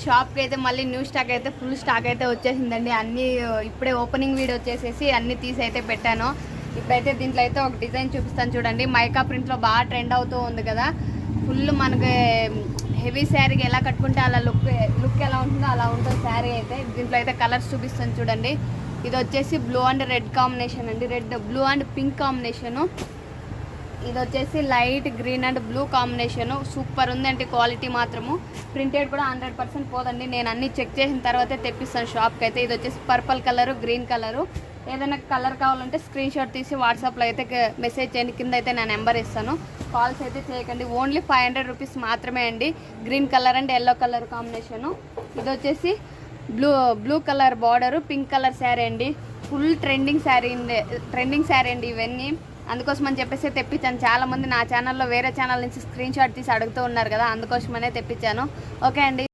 షాప్కి అయితే మళ్ళీ న్యూ స్టాక్ అయితే ఫుల్ స్టాక్ అయితే వచ్చేసిందండి. అన్నీ ఇప్పుడే ఓపెనింగ్ వీడియో వచ్చేసేసి అన్నీ తీసి అయితే పెట్టాను. ఇప్పుడైతే దీంట్లో అయితే ఒక డిజైన్ చూపిస్తాను చూడండి. మైకా ప్రింట్లో బాగా ట్రెండ్ అవుతూ ఉంది కదా. ఫుల్ మనకి హెవీ శారీకి ఎలా కట్టుకుంటే అలా లుక్ ఎలా ఉంటుందో అలా ఉంటుంది శారీ అయితే. దీంట్లో అయితే కలర్స్ చూపిస్తాను చూడండి. ఇది వచ్చేసి బ్లూ అండ్ రెడ్ కాంబినేషన్ అండి. Red blue and pink combination. ఇది వచ్చేసి light green and blue combination. Super ఉందండి క్వాలిటీ మాత్రము. ప్రింటెడ్ కూడా 100% పోదండి. నేను అన్నీ చెక్ చేసిన తర్వాతే తెప్పిస్తాను షాప్కి అయితే. ఇది వచ్చేసి పర్పుల్ కలరు, గ్రీన్ కలరు. ఏదైనా కలర్ కావాలంటే స్క్రీన్ షాట్ తీసి వాట్సాప్లో అయితే మెసేజ్ చేయండి. కింద అయితే నా నెంబర్ ఇస్తాను. కాల్స్ అయితే చేయకండి. ఓన్లీ 500 రూపీస్ మాత్రమే అండి. Green colour and yellow colour combination. ఇది వచ్చేసి blue colour border, pink colour sari అండి. ఫుల్ ట్రెండింగ్ శారీ అండి ఇవన్నీ. అందుకోసం అని చెప్పేసి తెప్పించాను. చాలామంది నా ఛానల్లో వేరే ఛానల్ నుంచి స్క్రీన్ షాట్ తీసి అడుగుతూ ఉన్నారు కదా, అందుకోసమనే తెప్పించాను. ఓకే అండి.